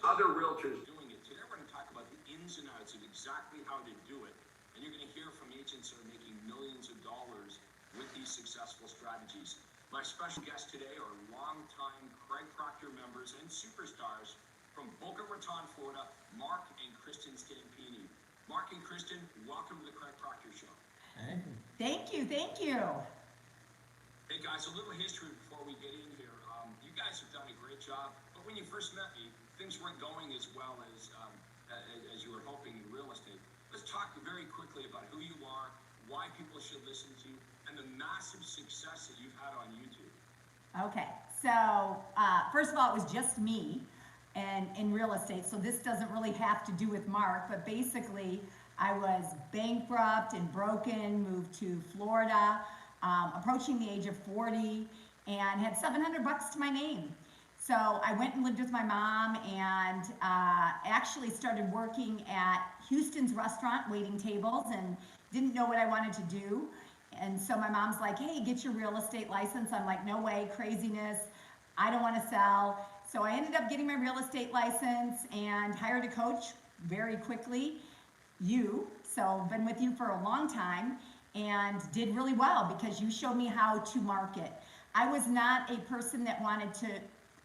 other realtors doing it. Today we're going to talk about the ins and outs of exactly how to do it. And you're going to hear from agents that are making millions of dollars with these successful strategies. My special guests today are longtime Craig Proctor members and superstars from Boca Raton, Florida, Mark and Kristin Stampini. Mark and Kristin, welcome to the Craig Proctor Show. Hey. Thank you, thank you. Hey guys, a little history before we get in here. You guys have done a great job, but when you first met me, things weren't going as well as you were hoping in real estate. Let's talk very quickly about who you are, why people should listen to you, and the massive success that you've had on YouTube. Okay, so first of all, it was just me and in real estate, so this doesn't really have to do with Mark, but basically I was bankrupt and broken, moved to Florida, approaching the age of 40, and had $700 to my name. So I went and lived with my mom and actually started working at Houston's restaurant, waiting tables, and didn't know what I wanted to do. And so my mom's like, hey, get your real estate license. I'm like, no way, craziness. I don't want to sell. So I ended up getting my real estate license and hired a coach very quickly. So been with you for a long time and did really well because you showed me how to market. I was not a person that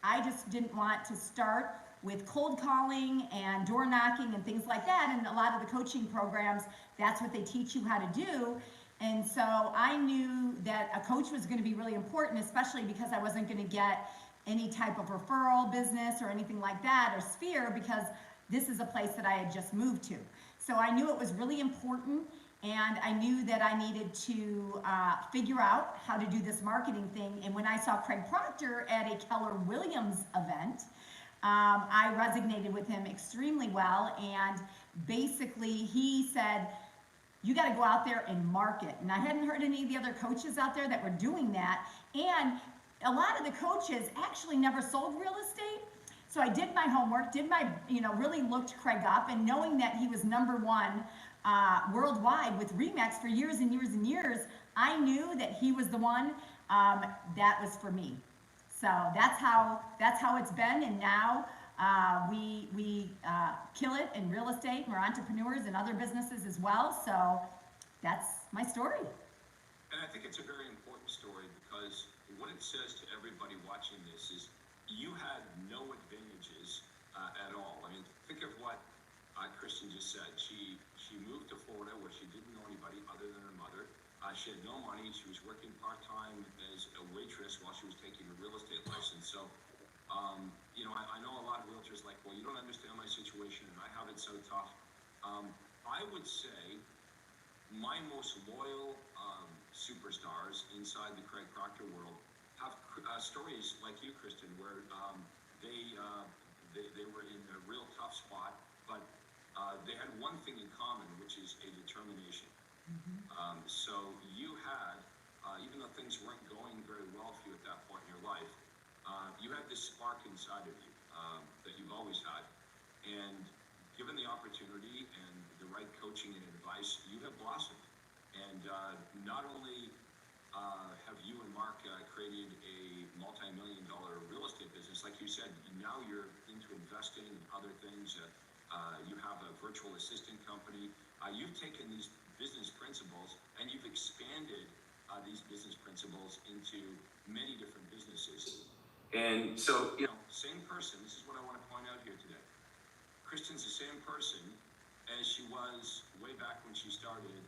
I just didn't want to start with cold calling and door knocking and things like that. And a lot of the coaching programs, that's what they teach you how to do. And so I knew that a coach was going to be really important, especially because I wasn't going to get any type of referral business or anything like that or sphere, because this is a place that I had just moved to. So I knew it was really important. And I knew that I needed to figure out how to do this marketing thing. And when I saw Craig Proctor at a Keller Williams event, I resonated with him extremely well. And basically he said, you got to go out there and market. And I hadn't heard any of the other coaches out there that were doing that. And a lot of the coaches actually never sold real estate. So I did my homework, really looked Craig up, and knowing that he was #1 worldwide with RE/MAX for years and years and years, I knew that he was the one that was for me. So that's how it's been, and now we kill it in real estate, and we're entrepreneurs in other businesses as well. So that's my story. And I think it's a very important story because what it says to everybody watching this is you had no advantages at all. I mean, think of what Kristin just said. She moved to Florida where she didn't know anybody other than her mother. She had no money. She was working part-time as a waitress while she was taking a real estate license. So, I know a lot of realtors like, well, you don't understand my situation and I have it so tough. I would say my most loyal superstars inside the Craig Proctor world have stories like you, Kristin, where they were in a real tough spot, but they had one thing in common, which is a determination. Mm-hmm. So you had, even though things weren't going very well for you at that point in your life, you had this spark inside of you that you've always had. And given the opportunity and the right coaching and advice, you have blossomed. And not only have you and Mark created a multi-million-dollar real estate business, like you said, now you're into investing and other things. You have a virtual assistant company. You've taken these business principles and you've expanded these business principles into many different businesses. And so, same person. This is what I want to point out here today. Kristin's the same person as she was way back when she started.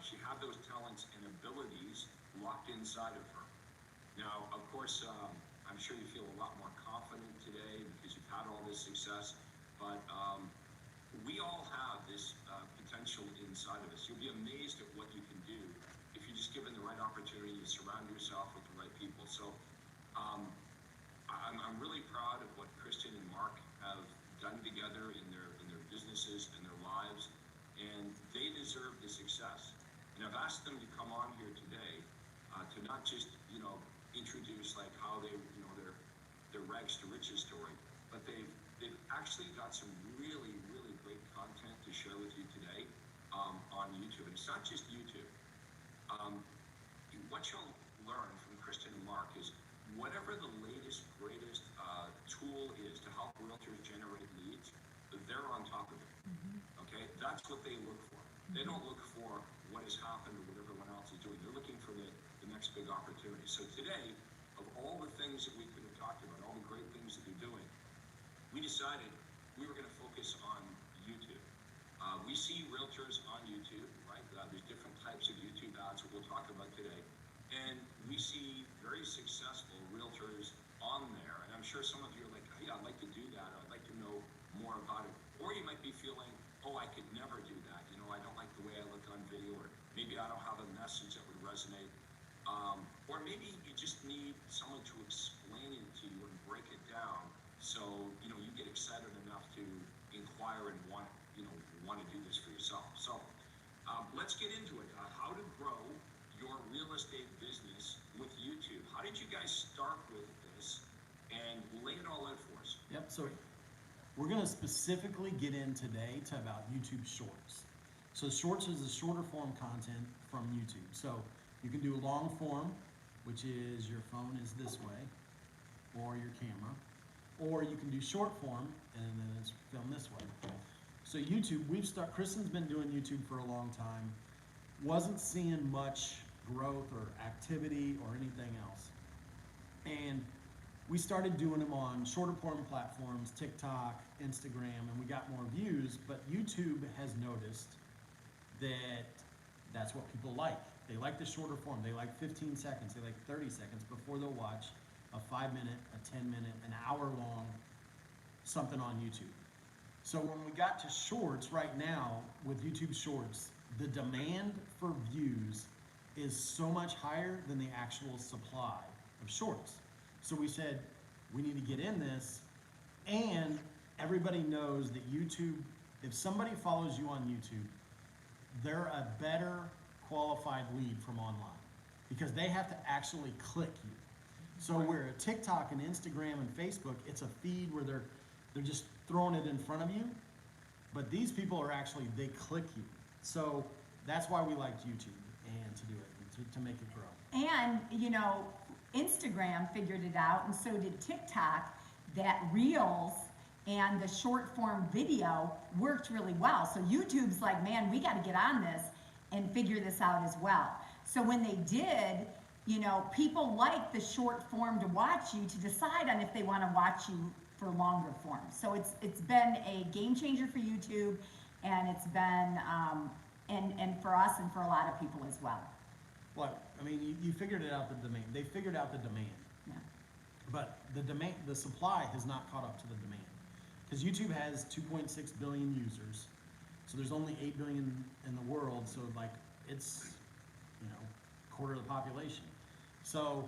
She had those talents and abilities locked inside of her. Now, of course, I'm sure you feel a lot more confident today because you've had all this success, but we all have this potential inside of us. You'll be amazed at what you can do if you're just given the right opportunity to surround yourself with the right people. So I'm really proud of what Kristin and Mark have done together in their businesses and their lives, and they deserve the success. And I've asked them to come on here today to not just introduce like how they their rags to riches story, but they've actually got some really great content to share with you today on YouTube. And it's not just YouTube. What you'll learn from Kristin and Mark is whatever the latest, greatest tool is to help realtors generate leads, They don't look for what has happened or what everyone else is doing. They're looking for the next big opportunity. So today, of all the things that we could have talked about, all the great things that they're doing, we decided we were going to focus on YouTube. We see realtors on YouTube, right? There's different types of YouTube ads that we'll talk about today. And we see very successful realtors on there. And I'm sure some of you are like, hey, I'd like to do that. Or I'd like to know more about it. Or you might be feeling, oh, I could never do that. You know, I don't like the way I look on video, or maybe I don't have a message that would resonate. Or maybe you just need someone to explain it to you and break it down so, you know, you get excited enough to inquire and want to do this for yourself. So let's get into it. How to grow your real estate business with YouTube. How did you guys start with this? And lay it all out for us. Yep, so we're going to specifically get in today to about YouTube Shorts. So Shorts is the shorter form content from YouTube. So you can do a long form, which is your phone is this way, or your camera, or you can do short form, and then it's filmed this way. So YouTube, Kristin's been doing YouTube for a long time, wasn't seeing much growth or activity or anything else. And we started doing them on shorter form platforms, TikTok, Instagram, and we got more views, but YouTube has noticed that that's what people like. They like the shorter form. They like 15 seconds, they like 30 seconds before they'll watch a 5-minute, a 10-minute, an hour-long something on YouTube. So when we got to Shorts right now with YouTube Shorts, the demand for views is so much higher than the actual supply of Shorts. So we said, we need to get in this, and everybody knows that YouTube, if somebody follows you on YouTube, they're a better qualified lead from online because they have to actually click you. So where TikTok and Instagram and Facebook, it's a feed where they're just throwing it in front of you, but these people are actually, they click you. So that's why we liked YouTube and to do it, to make it grow. And, you know, Instagram figured it out, and so did TikTok, that Reels and the short form video worked really well. So YouTube's like, man, we got to get on this and figure this out as well. So when they did, you know, people like the short form to watch you to decide on if they want to watch you for longer form. So it's been a game changer for YouTube, and it's been and for us and for a lot of people as well. Well, I mean, you figured it out, the demand. They figured out the demand. Yeah. But the supply has not caught up to the demand. Because YouTube has 2.6 billion users. So there's only 8 billion in the world. So like it's, you know, a quarter of the population. So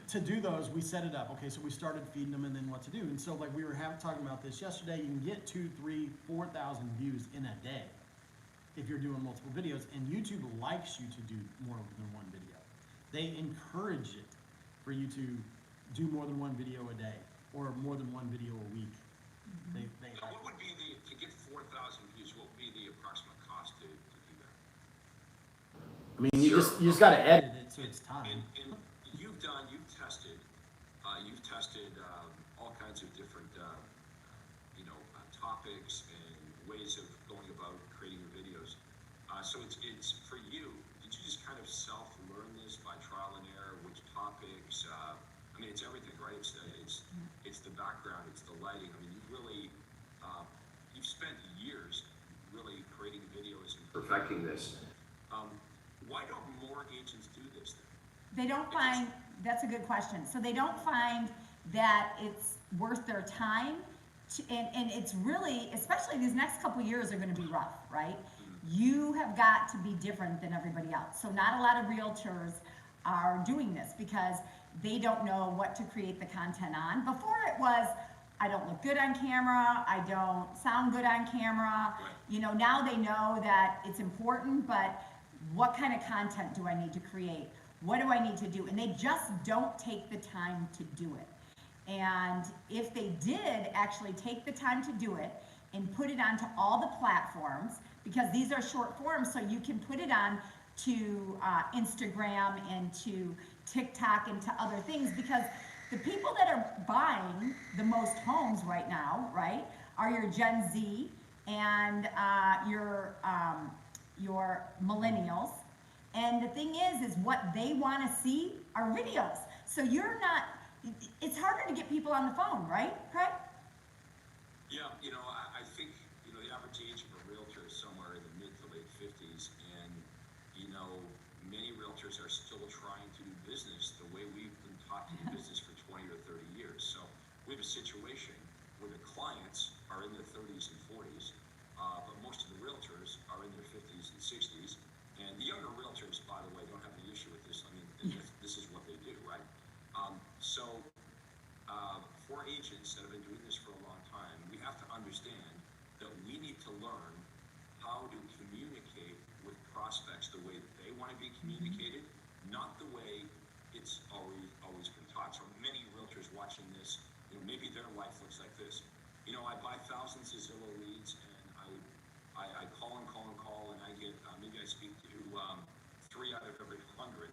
to do those, we set it up. Okay, so we started feeding them and then what to do. And so like we were talking about this yesterday, you can get 2, 3, 4,000 views in a day if you're doing multiple videos, and YouTube likes you to do more than one video. They encourage it for you to do more than one video a day or more than one video a week. So what would be to get 4,000 views, what would be the approximate cost to do that? I mean, you just got to edit it so it's time. And you've tested all kinds of different, topics and ways of going about creating your videos. So it's for you. Did you just kind of self-learn this by trial and error? Which topics? I mean, it's everything, right? It's the background, it's the lighting. I mean, you've spent years really creating videos and perfecting this. Why don't more agents do this then? They don't find, that's a good question. So they don't find that it's worth their time, and it's really, especially these next couple years are going to be rough, right? You have got to be different than everybody else. So not a lot of realtors are doing this because they don't know what to create the content on. Before it was, I don't look good on camera, I don't sound good on camera. You know, now they know that it's important, but what kind of content do I need to create? What do I need to do? And they just don't take the time to do it. And if they did actually take the time to do it and put it onto all the platforms, because these are short forms, so you can put it on to Instagram and to TikTok and to other things, because the people that are buying the most homes right now, right, are your Gen Z, and your millennials. And the thing is what they want to see are videos. So you're not, it's harder to get people on the phone, right, Craig? Yeah, I think, the average age of a realtor is somewhere in the mid to late 50s, and, many realtors are still trying to do business the way we've been taught to do business for 20 or 30 years. So we have a situation where the clients are in their 30s and 40s, but most of the realtors are in their 50s and 60s, and the younger realtors, by the way, don't have any issue with this. I mean, this is what they do, right? For agents that have been doing this for a long time, we have to understand that we need to learn how to communicate with prospects the way that they want to be communicated, not the way it's always been taught. So many realtors watching this, maybe their life looks like this. I buy thousands of Zillow leads, and I call and I get, maybe I speak to 3 out of every 100,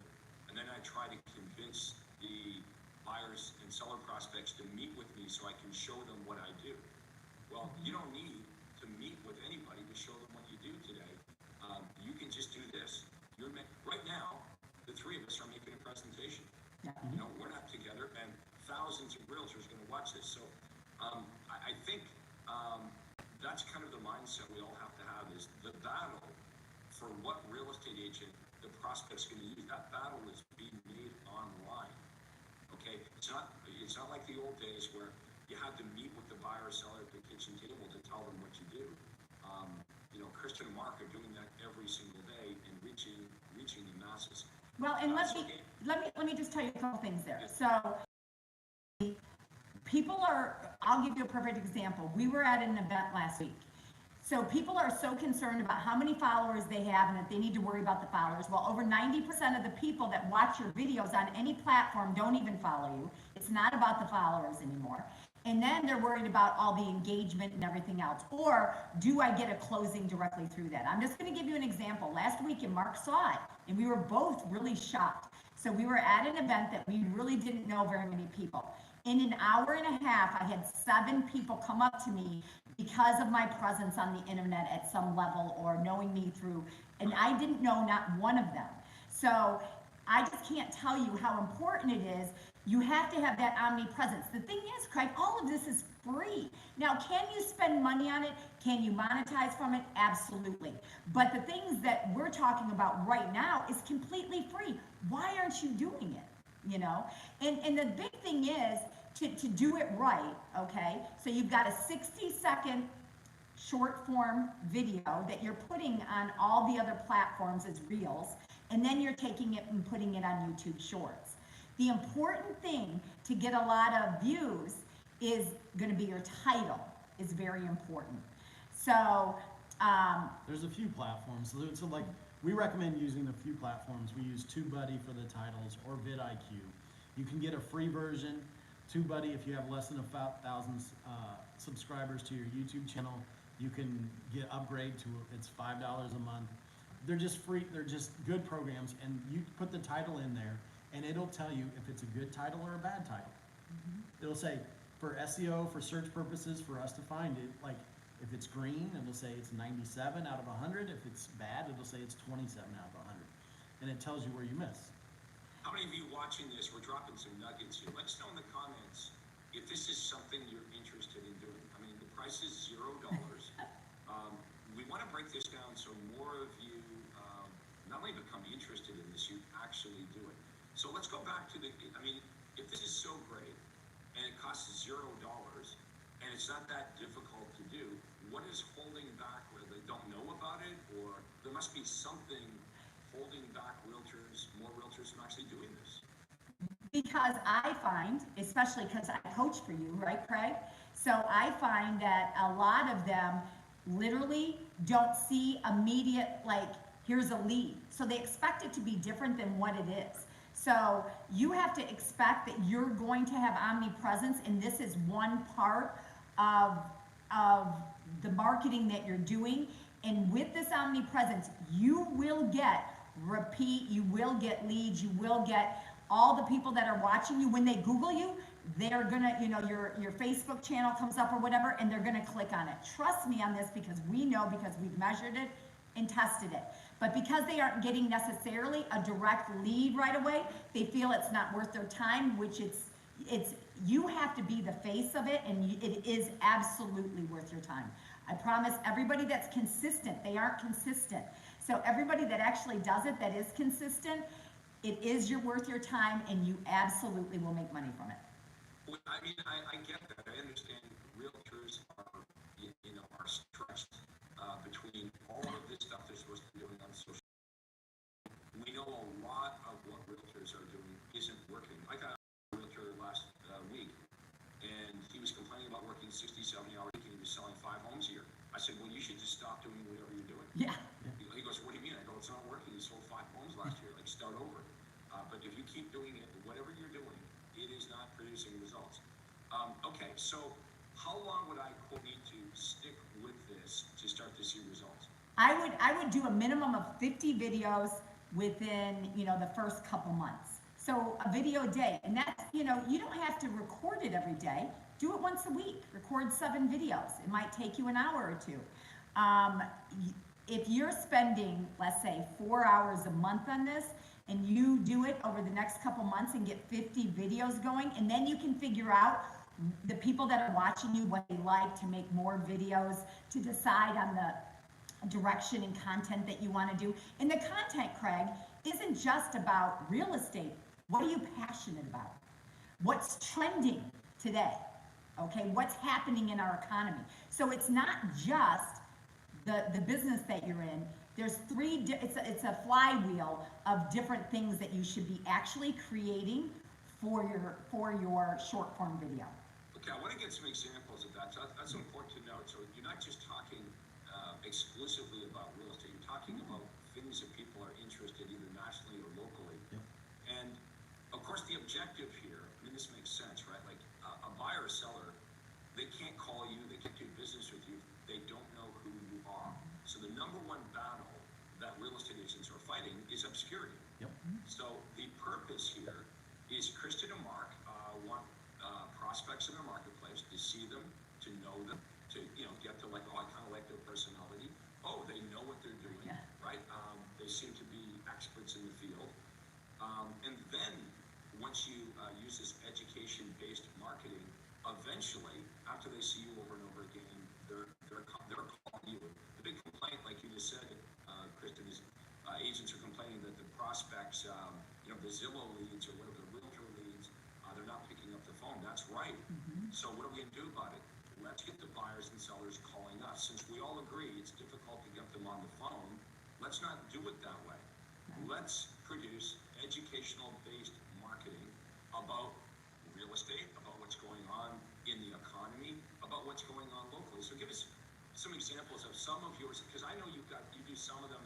and then I try to convince the buyers and seller prospects to meet with me so I can show them what I do. Well, you don't need to meet with anybody to show them what you do today. You can just do this. Right now, the 3 of us are making a presentation. Yeah. We're not together, and thousands of realtors are going to watch this. So I think that's kind of the mindset we all have to have, is the battle for what real estate agent the prospect's going to use. That battle is being made online. Okay, it's not like the old days where you had to meet with the buyer or seller at the kitchen table to tell them what you do. Kristin and Mark are doing that every single day and reaching the masses. Well, and let me just tell you a couple things there. So I'll give you a perfect example. We were at an event last week. So people are so concerned about how many followers they have and that they need to worry about the followers. Well, over 90% of the people that watch your videos on any platform don't even follow you. It's not about the followers anymore. And then they're worried about all the engagement and everything else. Or do I get a closing directly through that? I'm just going to give you an example. Last week, and Mark saw it, and we were both really shocked. So we were at an event that we really didn't know very many people. In an hour and a half, I had 7 people come up to me because of my presence on the internet at some level, or knowing me through, and I didn't know not one of them. So I just can't tell you how important it is. You have to have that omnipresence. The thing is, Craig, all of this is free. Now, can you spend money on it? Can you monetize from it? Absolutely. But the things that we're talking about right now is completely free. Why aren't you doing it? And the big thing is to do it right, okay? So you've got a 60-second short form video that you're putting on all the other platforms as reels, and then you're taking it and putting it on YouTube Shorts. The important thing to get a lot of views is going to be your title, is very important. So there's a few platforms. So like, we recommend using a few platforms. We use TubeBuddy for the titles, or vidIQ. You can get a free version. TubeBuddy, if you have less than 1,000 subscribers to your YouTube channel, you can upgrade to, it's $5 a month. They're just free. They're just good programs, and you put the title in there, and it'll tell you if it's a good title or a bad title. Mm-hmm. It'll say, for SEO, for search purposes, for us to find it, like if it's green, it'll say it's 97 out of 100. If it's bad, it'll say it's 27 out of 100. And it tells you where you miss. How many of you watching this, we're dropping some nuggets here. Let us know in the comments if this is something you're interested in doing. I mean, the price is $0. We want to break this down so more of you not only become interested in this, you actually do it. So let's go back to if this is so great and it costs $0 and it's not that difficult to do, what is holding back? Whether they don't know about it, or there must be something holding back more realtors from actually doing this? Because I find, especially because I coach for you, right, Craig? So I find that a lot of them literally don't see immediate, like, here's a lead. So they expect it to be different than what it is. So you have to expect that you're going to have omnipresence, and this is one part of the marketing that you're doing. And with this omnipresence, you will get repeat, you will get leads, you will get all the people that are watching you. When they Google you, they're gonna, your Facebook channel comes up or whatever, and they're gonna click on it. Trust me on this, because we know, because we've measured it and tested it. But because they aren't getting necessarily a direct lead right away, they feel it's not worth their time, which you have to be the face of it, and it is absolutely worth your time. I promise everybody that's consistent, they aren't consistent. So everybody that actually does it, that is consistent, it is worth your time, and you absolutely will make money from it. Well, I mean, I get that. I understand realtors are, are stretched between all of this stuff they're supposed to be doing on social. We know a lot of what realtors are doing isn't working. Like I had a realtor last week, and he was complaining about working 60, 70 hours a week, and he was selling 5 homes a year. I said, well, you should just stop doing whatever you're doing. Yeah. He goes, what do you mean? I go, it's not working. You sold 5 homes last year. Like, start over. But if you keep doing it, whatever you're doing, it is not producing results. Okay, so how long would I need to stick with this to start to see results? I would do a minimum of 50 videos within, the first couple months. So a video a day, and that's, you don't have to record it every day. Do it once a week. Record 7 videos. It might take you an hour or 2. If you're spending, let's say, 4 hours a month on this, and you do it over the next couple months and get 50 videos going, and then you can figure out the people that are watching you, what they like, to make more videos, to decide on the direction and content that you want to do. And the content, Craig, isn't just about real estate. What are you passionate about? What's trending today? Okay, what's happening in our economy? So it's not just the business that you're in. There's it's a flywheel of different things that you should be actually creating for your short form video. Okay, I want to get some examples of that. So that's important to note. So you're not just talking exclusively about real estate. You're talking about things that people are interested in, either nationally or locally. Yep. And of course, the objective here, I mean, this makes sense, right? Like a buyer or seller, they can't call you, they can't do business with you, they don't know who you are. So the number one battle that real estate agents are fighting is obscurity. Yep. So the purpose here is Kristin and Mark want prospects in their marketplace to see them, to know them, to get to like, oh, I kind of like their personality. Oh, they know what they're doing, Yeah. right? They seem to be experts in the field. And then once you use this education-based marketing, eventually, after they see you over and over again, they're calling you. The big complaint, like you just said, Kristin, is agents are complaining that the prospects, the Zillow leads or whatever, the realtor leads, they're not picking up the phone. That's right. Mm-hmm. So what are we going to do about it? Let's get the buyers and sellers calling us. Since we all agree it's difficult to get them on the phone, let's not do it that way. Let's produce educational-based marketing about real estate, about what's going on in the economy, about what's going on locally. So give us some examples of some of yours, because I know you do some of them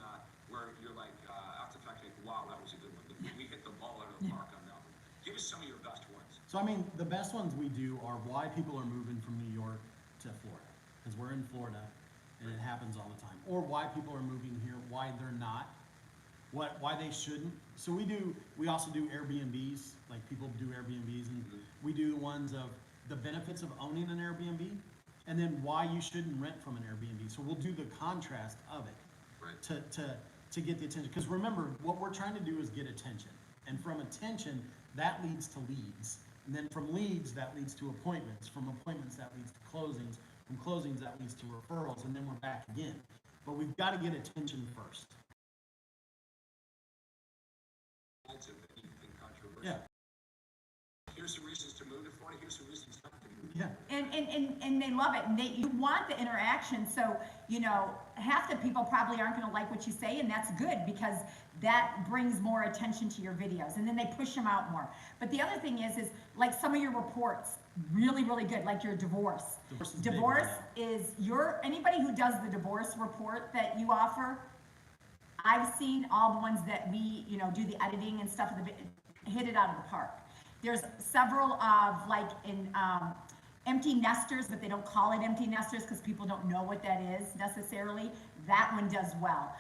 where you're like, after the fact, like, wow, that was a good one. We hit the ball out of the park on that one. Give us some of your best ones. So, I mean, the best ones we do are why people are moving from New York to Florida, because we're in Florida, and it happens all the time. Or why people are moving here, why they're not, why they shouldn't. So we also do Airbnbs, like people do Airbnbs, and we do the ones of the benefits of owning an Airbnb, and then why you shouldn't rent from an Airbnb. So we'll do the contrast of it, right, to get the attention. Because remember, what we're trying to do is get attention, and from attention, that leads to leads, and then from leads, that leads to appointments. From appointments, that leads to closings. From closings, that leads to referrals, and then we're back again. But we've got to get attention first. Anything controversial. Yeah. Here's some reasons to move to Florida. Here's some reasons not to move. Yeah. And they love it, and you want the interaction. So half the people probably aren't going to like what you say, and that's good, because that brings more attention to your videos, and then they push them out more. But the other thing is like some of your reports, really, really good, like your divorce. Divorce is anybody who does the divorce report that you offer, I've seen all the ones that we, do the editing and stuff, hit it out of the park. There's several of like in empty nesters, but they don't call it empty nesters because people don't know what that is necessarily. That one does well.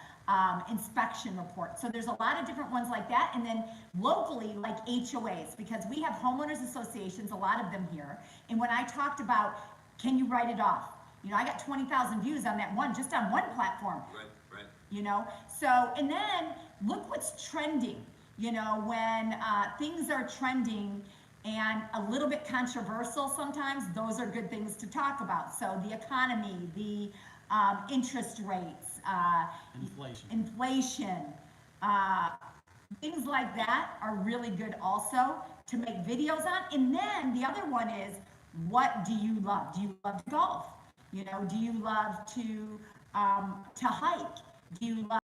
inspection report. So there's a lot of different ones like that. And then locally, like HOAs, because we have homeowners associations, a lot of them here. And when I talked about, can you write it off? You know, I got 20,000 views on that one, just on one platform. Right. You know, so, and then look what's trending. You know, when things are trending and a little bit controversial sometimes, those are good things to talk about. So the economy, the interest rates, inflation, things like that are really good also to make videos on. And then the other one is, what do you love? Do you love to golf? You know, do you love to hike? Do you love?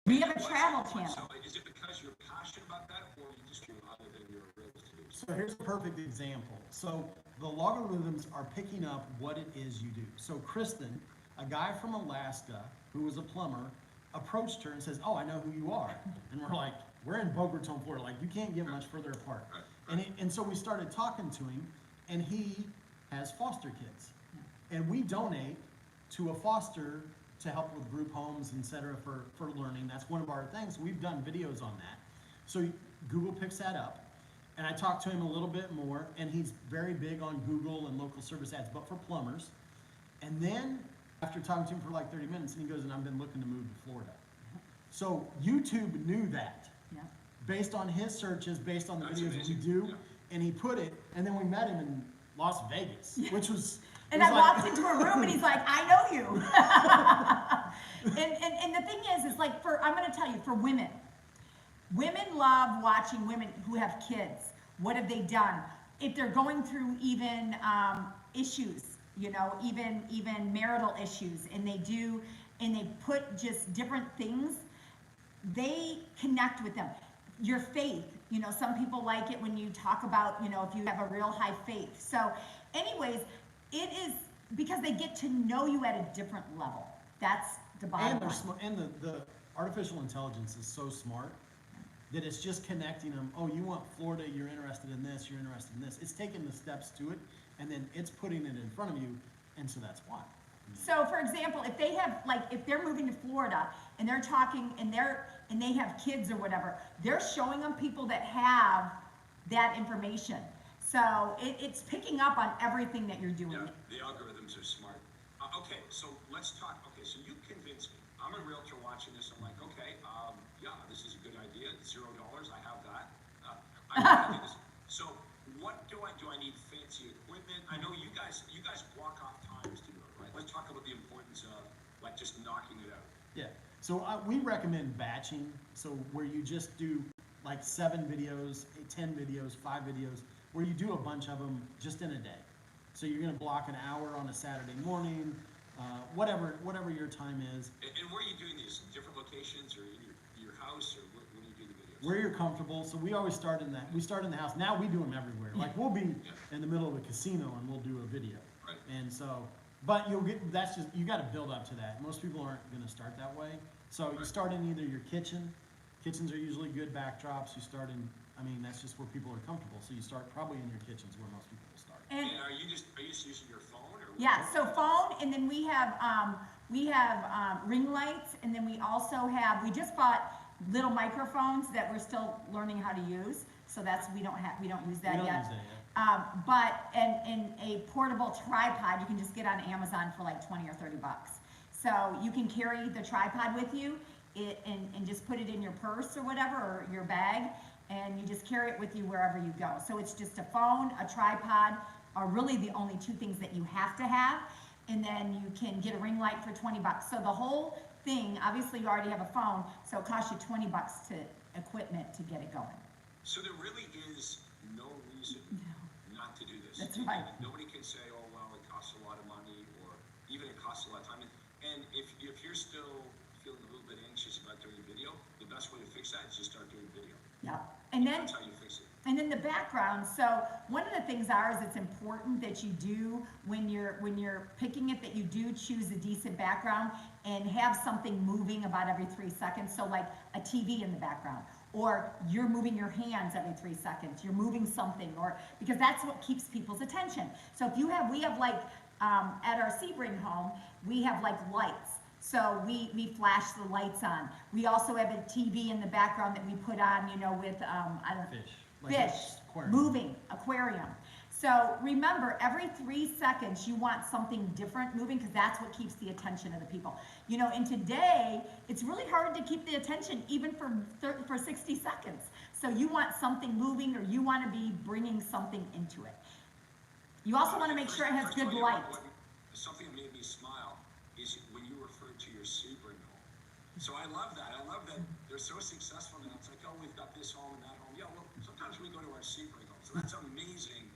We have a travel channel. So is it because you're passionate about that, or you just do other than your ability to do? So here's a perfect example. So the logarithms are picking up what it is you do. So Kristin, a guy from Alaska who was a plumber, approached her and says, "Oh, I know who you are." And we're like, we're in Boca Raton, Florida. Like, you can't get much further apart. And so we started talking to him, and he has foster kids. And we donate to a foster to help with group homes, etc., for learning. That's one of our things. We've done videos on that. So Google picks that up. And I talked to him a little bit more, and he's very big on Google and local service ads, but for plumbers. And then after talking to him for like 30 minutes, and he goes, and I've been looking to move to Florida. So YouTube knew that. Yeah. Based on his searches, based on the That's videos amazing. we do, Yeah. and he put it, and then we met him in Las Vegas, which was. And I walked into a room and he's like, "I know you." and the thing is like, I'm going to tell you, for women love watching women who have kids. What have they done? If they're going through even issues, you know, even marital issues, and they put just different things, they connect with them. Your faith, you know, some people like it when you talk about, you know, if you have a real high faith. So anyways, it is because they get to know you at a different level. That's the bottom line. And the artificial intelligence is so smart that it's just connecting them. Oh, you want Florida, you're interested in this, you're interested in this. It's taking the steps to it, and then it's putting it in front of you, and so that's why. So for example, if they have, like, if they're moving to Florida and they're talking and they have kids or whatever, they're showing them people that have that information. So it's picking up on everything that you're doing. Yeah, the algorithms are smart. Okay, so let's talk. Okay, so you convinced me. I'm a realtor watching this. I'm like, okay, yeah, this is a good idea. $0. I have that. I want to do this. So what do? I need fancy equipment? I know you guys block off times to do it, right? Let's talk about the importance of like just knocking it out. Yeah. So we recommend batching. So where you just do like 7 videos, 10 videos, 5 videos, where you do a bunch of them just in a day. So you're going to block an hour on a Saturday morning, whatever your time is. And where are you doing these? Different locations, or in your house, or where do you do the videos? Where you're comfortable. So we always start in that. We start in the house. Now we do them everywhere. Like we'll be in the middle of a casino and we'll do a video. Right. And so, but you got to build up to that. Most people aren't going to start that way. So you start in either your kitchen. Kitchens are usually good backdrops. You start in, I mean, that's just where people are comfortable. So you start probably in your kitchens where most people will start. And are you just using your phone, or? Yeah, so phone, and then we have ring lights, and then we also we just bought little microphones that we're still learning how to use. So we don't use that We don't yet. use that yet. But a portable tripod you can just get on Amazon for like 20 or 30 bucks. So you can carry the tripod with you and just put it in your purse or whatever, or your bag, and you just carry it with you wherever you go. So it's just a phone, a tripod, are really the only 2 things that you have to have. And then you can get a ring light for 20 bucks. So the whole thing, obviously you already have a phone, so it costs you 20 bucks to equipment to get it going. So there really is no reason not to do this. That's right. Nobody can say, oh, well, it costs a lot of money, or even it costs a lot of time. And if you're still feeling a little bit anxious about doing a video, the best way to fix that is just start doing video. Yeah. And then that's how you fix it. And then the background. So one of the things it's important that you do when you're picking it, that you do choose a decent background and have something moving about every 3 seconds. So like a TV in the background, or you're moving your hands every 3 seconds. You're moving something, or because that's what keeps people's attention. So if we have like at our Sebring home, we have like lights. So we flash the lights on. We also have a TV in the background that we put on, you know, with, I don't know. Fish. Like Fish, aquarium. moving, aquarium. So remember, every 3 seconds, you want something different moving, because that's what keeps the attention of the people. You know, and today, it's really hard to keep the attention even for 60 seconds. So you want something moving, or you want to be bringing something into it. You also want to make sure it has good light. Something that made me smile is when you referred to your Sebring home. So I love that. I love that they're so successful now. It's like, oh, we've got this home and that home. Yeah, well, sometimes we go to our Sebring home. So that's amazing.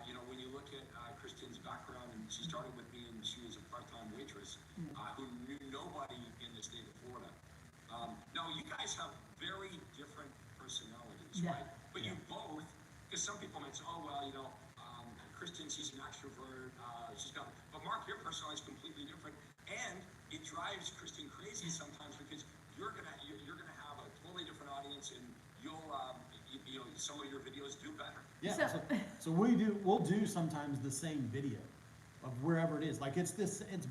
You know, when you look at Kristin's background, and she started with me, and she was a part-time waitress who knew nobody in the state of Florida. Now, you guys have very different personalities, right? But you both, because some people might say, oh, well, you know, Kristin, she's an extrovert, but Mark, your personality is completely different, and it drives Kristin crazy sometimes, because you're gonna have a totally different audience, and you'll, you know, some of your videos do better. Yeah, so we'll do sometimes the same video of wherever it is. Like it's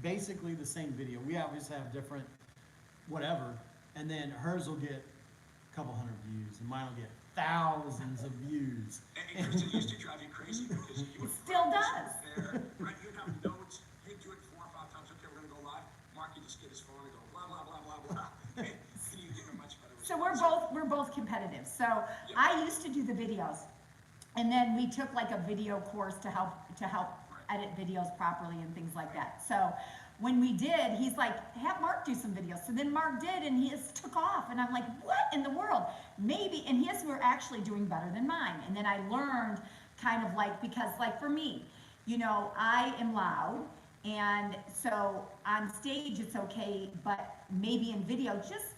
basically the same video. We obviously have different whatever, and then hers will get a couple hundred views, and mine will get thousands of views. And Kristin used to drive you crazy, because you would Still does. there, right? You'd have notes, hey, do it 4 or 5 times, okay, we're gonna go live. Mark, you just get his phone and go blah blah blah blah blah. And you give him much better So response. we're both competitive. So I used to do the videos, and then we took like a video course to help edit videos properly and things like that. So when we did, he's like, have Mark do some videos. So then Mark did, and his took off, and I'm like, what in the world? Maybe, and his were actually doing better than mine. And then I learned kind of like, because like for me, you know, I am loud, and so on stage it's okay, but maybe in video, just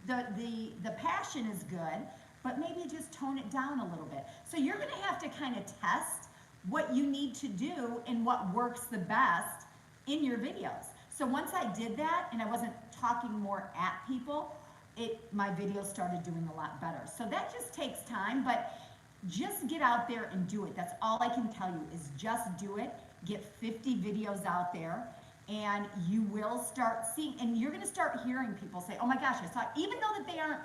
the passion is good, but maybe just tone it down a little bit. So you're gonna have to kind of test what you need to do and what works the best in your videos. So once I did that, and I wasn't talking more at people, my videos started doing a lot better. So that just takes time, but just get out there and do it. That's all I can tell you, is just do it. Get 50 videos out there, and you will start seeing, and you're gonna start hearing people say, oh my gosh, I saw, even though that they aren't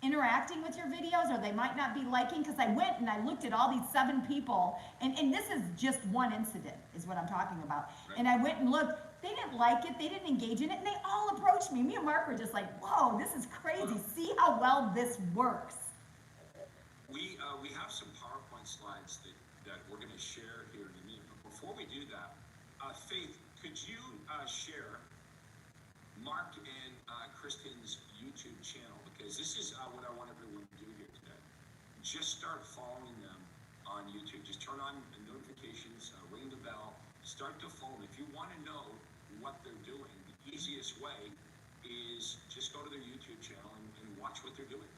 interacting with your videos, or they might not be liking, because I went and I looked at all these 7 people, and this is just one incident, is what I'm talking about. Right. And I went and looked, they didn't like it, they didn't engage in it, and they all approached me. Me and Mark were just like, whoa, this is crazy. See how well this works. We have some PowerPoint slides that we're going to share here in a minute. But before we do that, Faith, could you share Mark and Kristin's YouTube channel? Because this is what I want everyone to do here today. Just start following them on YouTube. Just turn on the notifications, ring the bell, start to follow them. If you want to know what they're doing, the easiest way is just go to their YouTube channel and watch what they're doing.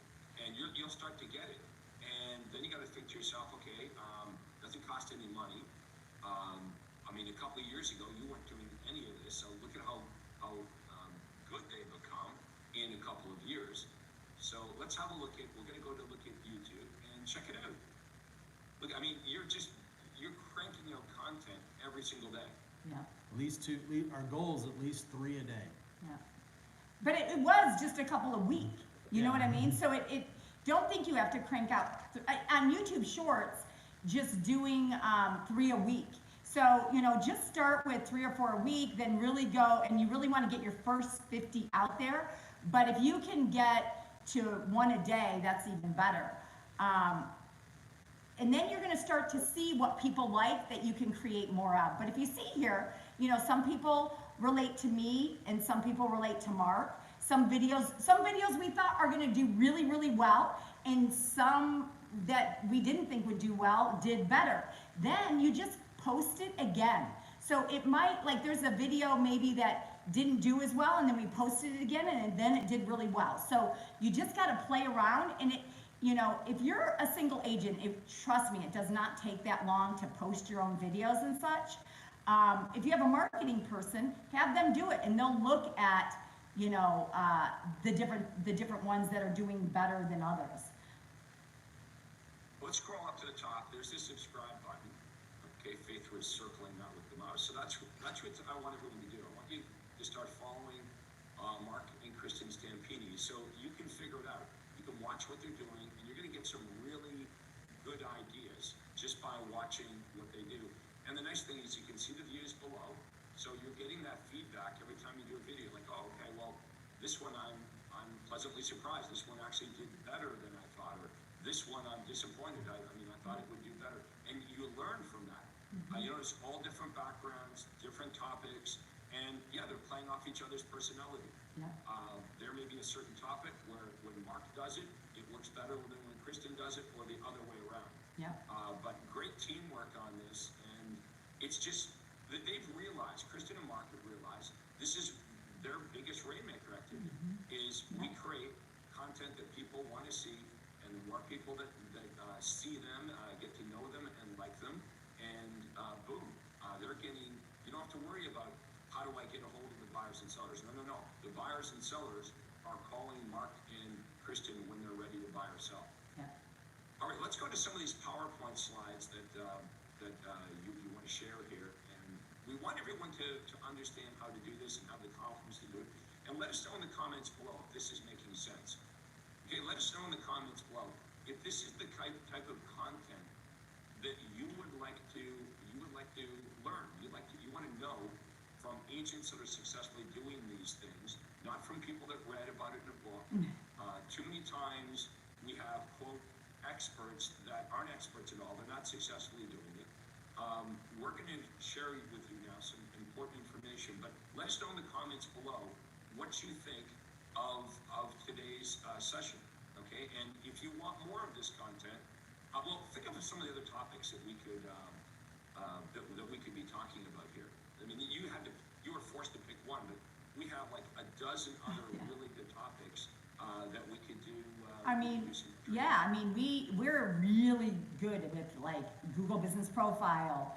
And you'll start to get it. And then you got to think to yourself, okay, doesn't cost any money. I mean, a couple of years ago, you weren't doing any of this, so look at how good they've become in a couple of years. So let's have a look at, we're going to go to look at YouTube and check it out. Look, I mean, you're cranking out content every single day. Yeah. At least 2, our goal is at least 3 a day. Yeah. But it was just a couple a week. You know what I mean? So it don't think you have to crank out. On YouTube Shorts, just doing 3 a week. So, you know, just start with 3 or 4 a week, then really go, and you really want to get your first 50 out there. But if you can get to 1 a day, that's even better. And then you're going to start to see what people like that you can create more of. But if you see here, you know, some people relate to me and some people relate to Mark. Some videos we thought are going to do really, really well, and some that we didn't think would do well did better. Then you just post it again. So it might, like there's a video maybe that didn't do as well, and then we posted it again, and then it did really well. So you just got to play around, and it, you know, if you're a single agent, trust me, it does not take that long to post your own videos and such. If you have a marketing person, have them do it, and they'll look at, you know, the different ones that are doing better than others. Let's scroll up to the top. There's this subscribe button. Okay, Faith was circling that with the mouse. So that's what I want everyone to do. I want you to start following Mark and Kristin Stampini. So you can figure it out. You can watch what they're doing, and you're going to get some really good ideas just by watching what they do. And the nice thing is you can see the views below. So you're getting that feedback every time you do a video, like, oh, okay, well, this one I'm pleasantly surprised. This one actually did better than I thought, or this one I'm disappointed. I mean, I thought it would do better. And you learn from that. You notice all different backgrounds, different topics, and yeah, they're playing off each other's personality. Yeah. There may be a certain topic where when Mark does it, it works better than when Kristin does it, or the other way around. Yeah. But great teamwork on this, and it's just that they've realized, Kristin and Mark have realized, this is their biggest rainmaker activity, is we create content that people want to see, and the more people that see them, get to know them and like them, and boom, they're getting, you don't have to worry about how do I get a hold of the buyers and sellers. No. The buyers and sellers are calling Mark and Kristin when they're ready to buy or sell. Yeah. All right, let's go to some of these PowerPoint slides that you want to share here. And we want everyone to understand how to do this and have the confidence to do it. And let us know in the comments below if this is making sense. Okay, let us know in the comments below if this is the type of content that you would like to learn. You want to know from agents that are successfully doing these things, not from people that read about it in a book. Too many times we have, quote, experts that aren't experts at all. They're not successfully doing it. We're going to share with you now some important information, but let us know in the comments below what you think of today's session, okay? And if you want more of this content, well, think of some of the other topics that we could that we could be talking about here. I mean, you were forced to pick one, but we have like a dozen other really good topics that we could do. We're really good with like Google Business Profile,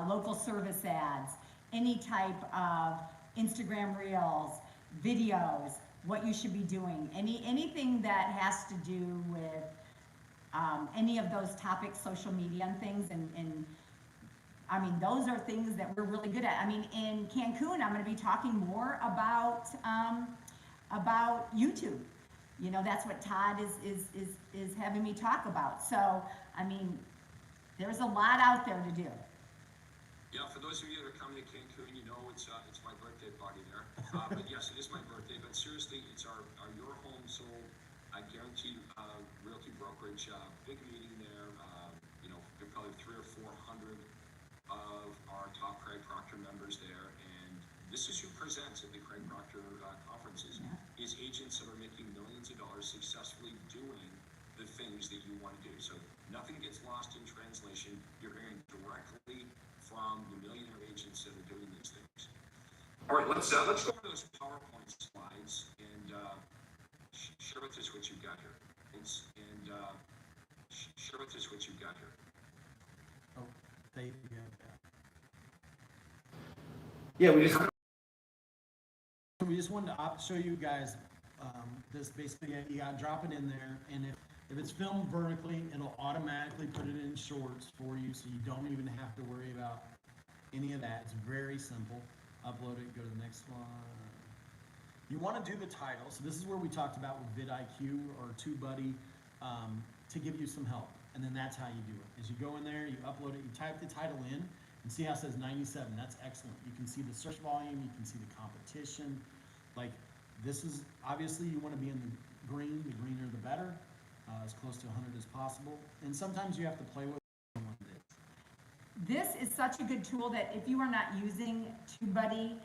local service ads, any type of Instagram Reels, videos, what you should be doing, anything that has to do with any of those topics, social media and things, and I mean, those are things that we're really good at. I mean, in Cancun, I'm going to be talking more about YouTube. You know, that's what Todd is having me talk about. So, I mean, there's a lot out there to do. Yeah, for those of you that are coming to Cancun, you know it's my birthday party there. But yes, it is my birthday. But seriously, it's our Your Home Sold guaranteed realty brokerage big meeting there. You know, there are probably 300 or 400 of our top Craig Proctor members there, and this is who presents at the Craig Proctor conferences. Is agents that are making millions of dollars successfully doing the things that you want to do. So nothing gets lost in translation. You're hearing directly from the millionaire agents that are doing these things. All right, let's go to those PowerPoint slides and share with us what you've got here. Share with us what you've got here. Oh, they yeah. Yeah, we just wanted to show you guys this basically. You got to drop it in there, and if it's filmed vertically, it'll automatically put it in shorts for you, so you don't even have to worry about any of that. It's very simple. Upload it, go to the next one. You want to do the title. So this is where we talked about with vidIQ or TubeBuddy to give you some help. And then that's how you do it. Is you go in there, you upload it, you type the title in, and see how it says 97. That's excellent. You can see the search volume, you can see the competition. Like, this is, obviously you want to be in the greener the better, as close to 100 as possible. And sometimes you have to play with it. This is such a good tool that if you are not using TubeBuddy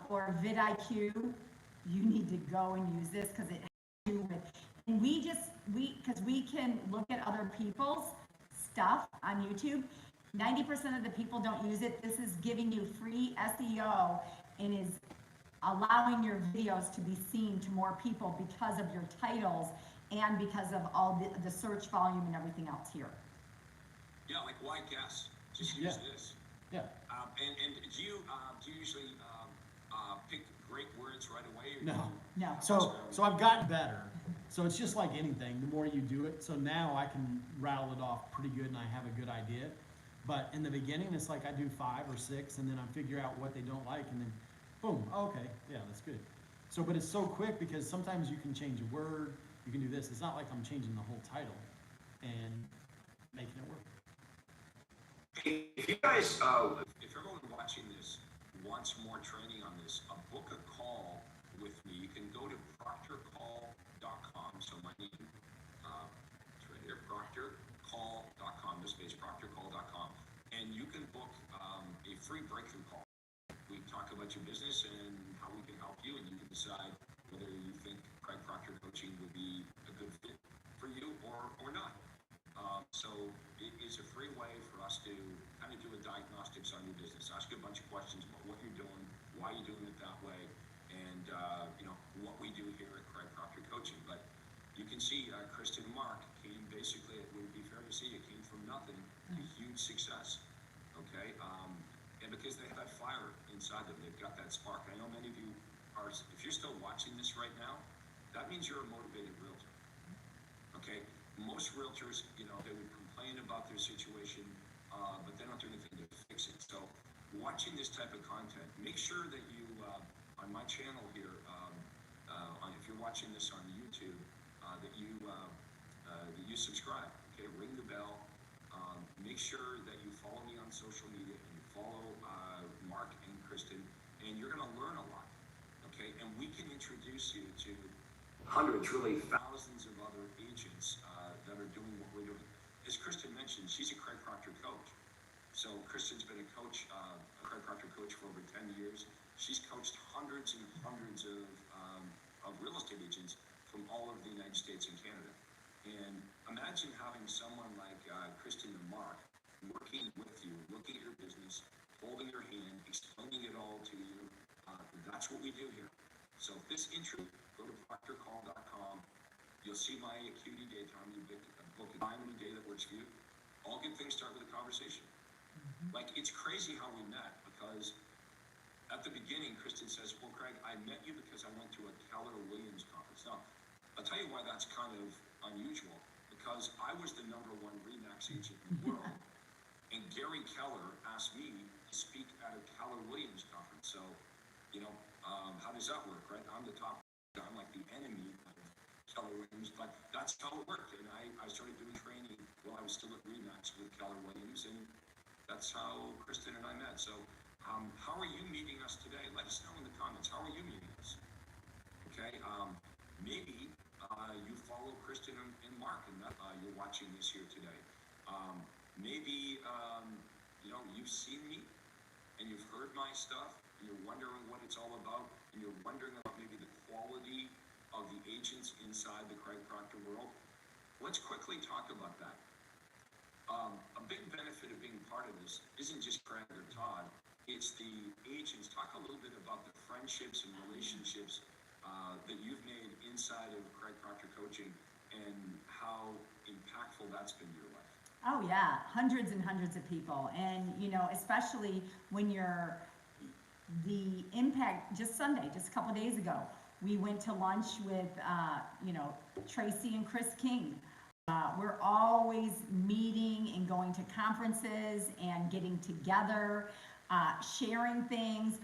or vidIQ, you need to go and use this because it has to do with, and because we can look at other people's stuff on YouTube. 90% of the people don't use it. This is giving you free SEO and is allowing your videos to be seen to more people because of your titles and because of all the search volume and everything else here. Yeah, like why guess? Just use this. Yeah. And do you usually pick great words right away? No. So I've gotten better. So it's just like anything. The more you do it, so now I can rattle it off pretty good, and I have a good idea. But in the beginning, it's like I do 5 or 6, and then I figure out what they don't like, and then boom. Okay, yeah, that's good. So, but it's so quick because sometimes you can change a word, you can do this. It's not like I'm changing the whole title and making it work. If you guys, if everyone watching this wants more training on this, book a call with me. You can go to proctorcall.com. So my name, it's right here, proctorcall.com, this space, proctorcall.com. And you can book a free breakthrough call. We talk about your business and how we can help you, and you can decide whether you think Craig Proctor coaching would be a good fit for you or not. So it is a free way for us to kind of do a diagnostics on your business, ask you a bunch of questions about what you're doing, why you're doing it that way, and what we do here at Craig Proctor Coaching. But you can see Kristin and Mark came basically, it would be fair to say, it came from nothing to huge success. Okay, and because they have that fire inside them, they've got that spark. I know many of you are, if you're still watching this right now, that means you're a motivated realtor. Okay, most realtors, they would complain about their situation, but they don't do anything to fix it. So watching this type of content, make sure that you, on my channel here, if you're watching this on YouTube, that you subscribe, okay, ring the bell, make sure that you follow me on social media and you follow Mark and Kristin, and you're gonna learn a lot, okay, and we can introduce you to hundreds, really thousands of other agents that are doing what we're doing. As Kristin mentioned, she's a Craig Proctor coach. So Kristin's been a coach, a Craig Proctor coach for over 10 years. She's coached hundreds and hundreds of real estate agents from all over the United States and Canada. And imagine having someone like Kristin and Mark working with you, looking at your business, holding your hand, explaining it all to you. That's what we do here. So if this intro, go to proctorcall.com. You'll see my acuity day time. You book a time and a day that works for you. All good things start with a conversation. Like, it's crazy how we met, because at the beginning, Kristin says, well, Craig, I met you because I went to a Keller Williams conference. Now, I'll tell you why that's kind of unusual, because I was the #1 RE/MAX agent in the world, and Gary Keller asked me to speak at a Keller Williams conference. So, how does that work, right? I'm the top, I'm like the enemy of Keller Williams, but that's how it worked. And I started doing training while I was still at RE/MAX with Keller Williams, and that's how Kristin and I met. So how are you meeting us today? Let us know in the comments. How are you meeting us? Okay, maybe you follow Kristin and Mark, and you're watching this here today. Maybe you've seen me and you've heard my stuff, and you're wondering what it's all about, and you're wondering about maybe the quality of the agents inside the Craig Proctor world. Let's quickly talk about that. A big benefit of being part of this isn't just Craig or Todd, it's the agents. Talk a little bit about the friendships and relationships that you've made inside of Craig Proctor Coaching, and how impactful that's been to your life. Oh yeah, hundreds and hundreds of people. And especially when the impact, just Sunday, just a couple days ago, we went to lunch with, Tracy and Chris King. We're always meeting and going to conferences and getting together, sharing things.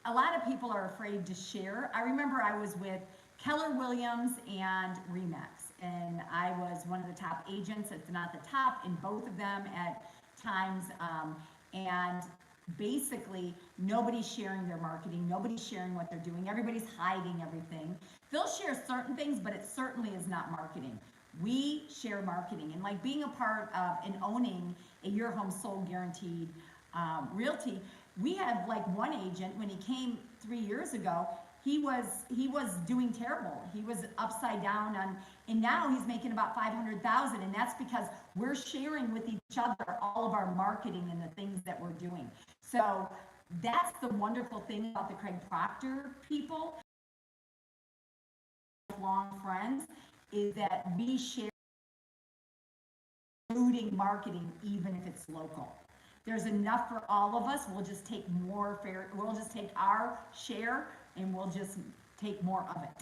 A lot of people are afraid to share. I remember I was with Keller Williams and RE/MAX, and I was one of the top agents, if not the top, in both of them at times. And basically, nobody's sharing their marketing, nobody's sharing what they're doing, everybody's hiding everything. They'll share certain things, but it certainly is not marketing. We share marketing, and like being a part of and owning a Your Home Sold Guaranteed Realty, we have like one agent, when he came 3 years ago, he was doing terrible. He was upside down and now he's making about $500,000, and that's because we're sharing with each other all of our marketing and the things that we're doing. So that's the wonderful thing about the Craig Proctor people, lifelong friends, is that we share, including marketing, even if it's local. There's enough for all of us. We'll just take we'll just take our share, and we'll just take more of it.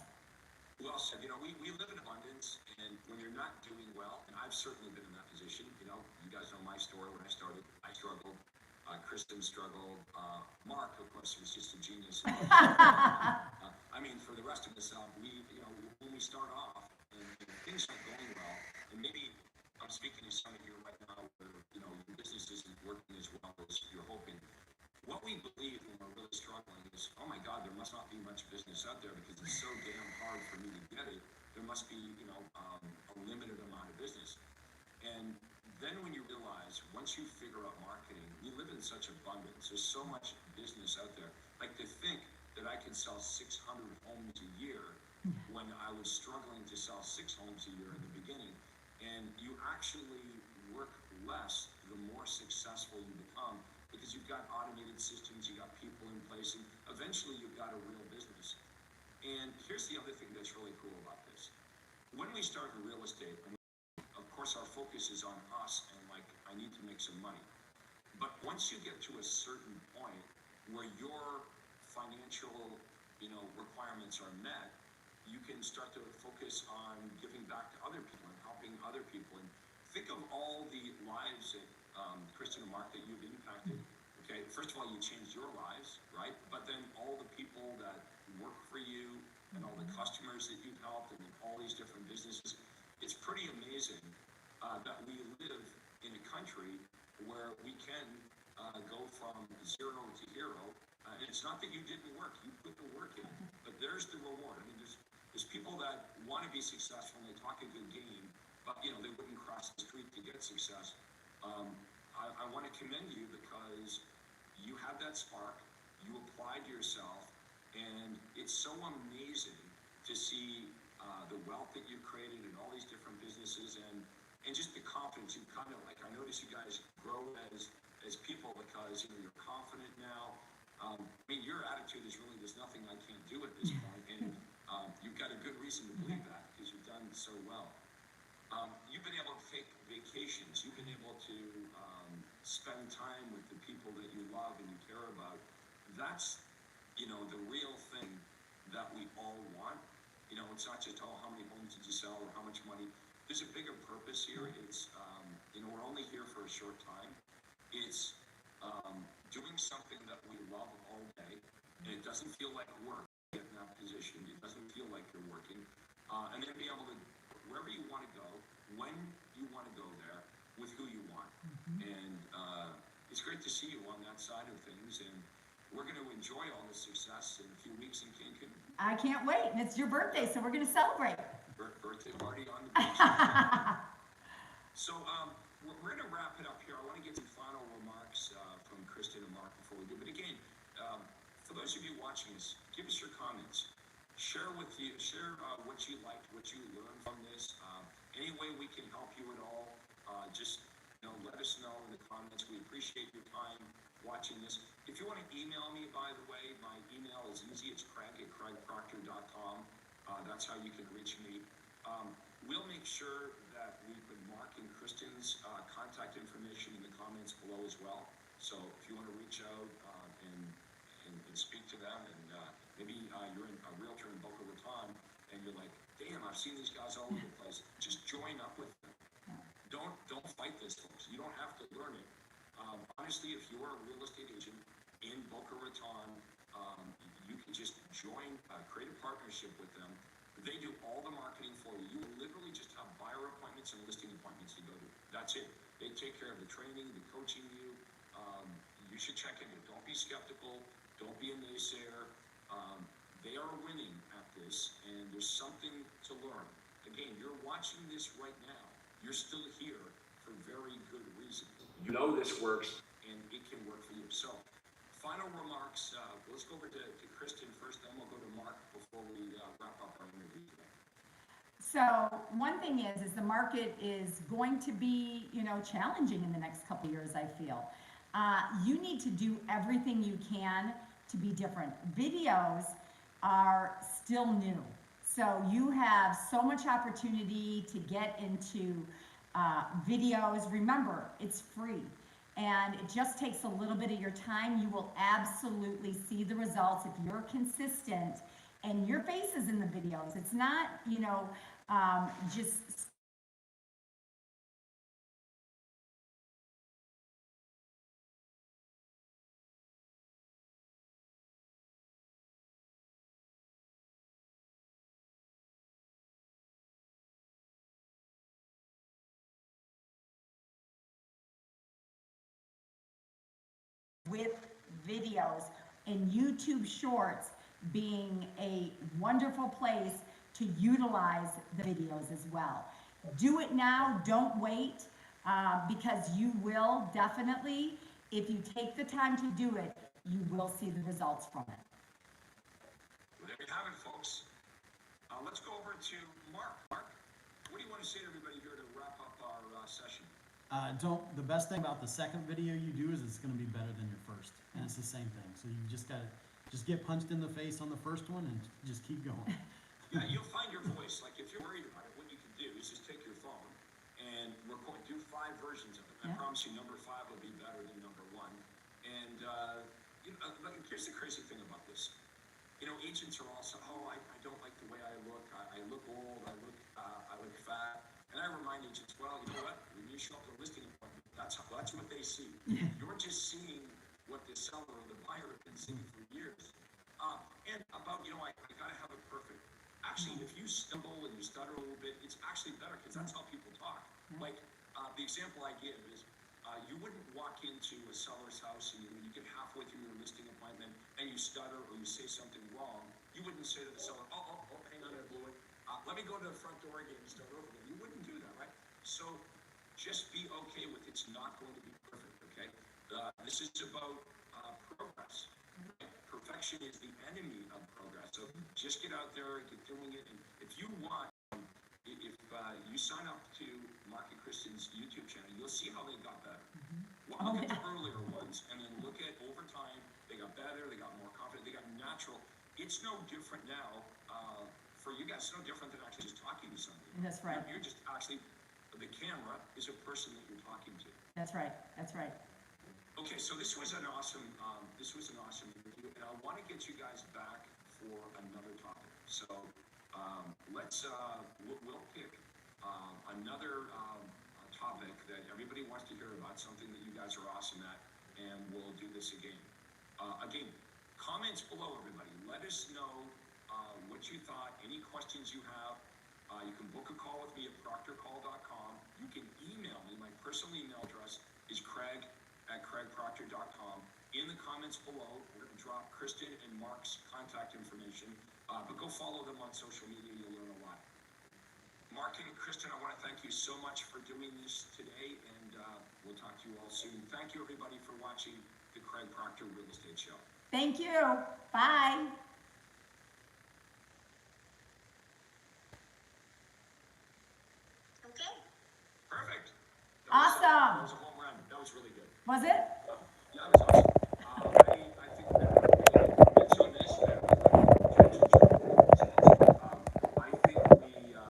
Well said. We live in abundance, and when you're not doing well, and I've certainly been in that position, you guys know my story. When I started, I struggled. Kristin struggled. Mark, of course, was just a genius. I mean, for the rest of us, when we start off and things aren't going well, and maybe I'm speaking to some of you right now where, your business isn't working as well as you're hoping. What we believe when we're really struggling is, oh my God, there must not be much business out there because it's so damn hard for me to get it. There must be, a limited amount of business. And then when you realize, once you figure out marketing, we live in such abundance. There's so much business out there. Like to think that I can sell 600 homes a year when I was struggling to sell 6 homes a year in the beginning. And you actually work less the more successful you become because you've got automated systems, you got people in place, and eventually you've got a real business. And here's the other thing that's really cool about this. When we start in real estate, of course, our focus is on us and I need to make some money. But once you get to a certain point where your financial, requirements are met, you can start to focus on giving back to other people and helping other people. And think of all the lives that, Kristin and Mark, that you've impacted. Okay, first of all, you changed your lives, right? But then all the people that work for you and all the customers that you've helped and all these different businesses. It's pretty amazing that we live in a country where we can go from 0 to hero. And it's not that you didn't work, you put the work in, but there's the reward. I mean, there's people that want to be successful and they talk a good game, but they wouldn't cross the street to get success. I want to commend you because you had that spark, you applied yourself, and it's so amazing to see the wealth that you've created in all these different businesses and just the confidence. You kind of I notice you guys grow as people because you're confident now. I mean, your attitude is really, there's nothing I can't do at this point, and you've got a good reason to believe that because you've done so well. You've been able to take vacations. You've been able to spend time with the people that you love and you care about. That's, the real thing that we all want. It's not just, how many homes did you sell or how much money. There's a bigger purpose here. It's, we're only here for a short time. It's doing something that we love all day, and it doesn't feel like work. Get in that position. It doesn't feel like you're working. And then be able to, wherever you want to go, when you want to go there, with who you want. And it's great to see you on that side of things, and we're going to enjoy all the success in a few weeks in Cancun. I can't wait. And it's your birthday, so we're going to celebrate. Birthday party on the beach. So we're going to wrap it up here. I want to get some final remarks from Kristin and Mark before we do. But again, for those of you watching this, give us your comments. Share what you liked, what you learned from this. Any way we can help you at all, just let us know in the comments. We appreciate your time watching this. If you want to email me, by the way, my email is easy. It's craig@craigproctor.com. That's how you can reach me. We'll make sure that we put Mark and Kristin's contact information in the comments below as well. So if you want to reach out and speak to them, and maybe you're a realtor in Boca Raton and you're like, damn, I've seen these guys all over the place. Just join up with them. Don't fight this, folks. You don't have to learn it. Honestly, if you're a real estate agent in Boca Raton, you can just join, create a partnership with them. They do all the marketing for you. You literally just have buyer appointments and listing appointments to go to. That's it. They take care of the training, the coaching you. You should check in. Don't be skeptical. Don't be a naysayer. They are winning at this, and there's something to learn. Again, you're watching this right now. You're still here for very good reason. You know this works, and it can work for you. So, final remarks. Let's go over to Kristin first, then we'll go to Mark before we wrap up our interview today. So one thing is the market is going to be, challenging in the next couple of years, I feel. You need to do everything you can to be different. Videos are still new. So you have so much opportunity to get into videos. Remember, it's free. And it just takes a little bit of your time. You will absolutely see the results if you're consistent and your face is in the videos. It's not, just with videos, and YouTube Shorts being a wonderful place to utilize the videos as well. Do it now, don't wait, because you will definitely, if you take the time to do it, you will see the results from it. Well, there you have it, folks. Let's go over to Mark. Mark, what do you want to say to everybody here to wrap up our session? The best thing about the second video you do is it's gonna be better than your first, and it's the same thing. So you just gotta, just get punched in the face on the first one and just keep going. Yeah, you'll find your voice. Like, if you're worried about it, what you can do is just take your phone and record, do 5 versions of it. I promise you, number 5 will be better than number 1. And, you know, like, here's the crazy thing about this. You know, agents are also, oh, I don't like the way I look. I look old. I look fat. And I remind agents, well, you know what? When you show up at a listing appointment, that's what they see. You're just seeing what the seller or the buyer has been seeing for years. And about, you know, I gotta have it perfect. Actually, if you stumble and you stutter a little bit, it's actually better, because that's how people talk. Like, the example I give is, you wouldn't walk into a seller's house and you get halfway through your listing appointment and you stutter or you say something wrong. You wouldn't say to the seller, oh, hang on, I blew it. Let me go to the front door again and start over again. You wouldn't do that, right? So just be okay with it's not going to be perfect, okay? This is about progress. Right? Perfection is the enemy of progress. So just get out there and get doing it. And if you want, if you sign up to Mark and Kristin's YouTube channel, you'll see how they got better. Well, look at the earlier ones, and then look at over time, they got better, they got more confident, they got natural. It's no different now, for you guys, it's no different than actually just talking to somebody. That's right. You're just actually, the camera is a person that you're talking to. That's right, that's right. Okay, so this was an awesome interview, and I want to get you guys back for another topic. So we'll pick another topic that everybody wants to hear about, something that you guys are awesome at, and we'll do this again. Again, comments below, everybody. Let us know what you thought, any questions you have. You can book a call with me at proctorcall.com. You can email me. My personal email address is craig@craigproctor.com. In the comments below, we're going to drop Kristin and Mark's contact information, but go follow them on social media. You'll learn a lot. Mark and Kristin, I want to thank you so much for doing this today, and we'll talk to you all soon. Thank you, everybody, for watching the Craig Proctor Real Estate Show. Thank you. Bye. Okay. Perfect. Awesome. That was a home run. That was really good. Was it?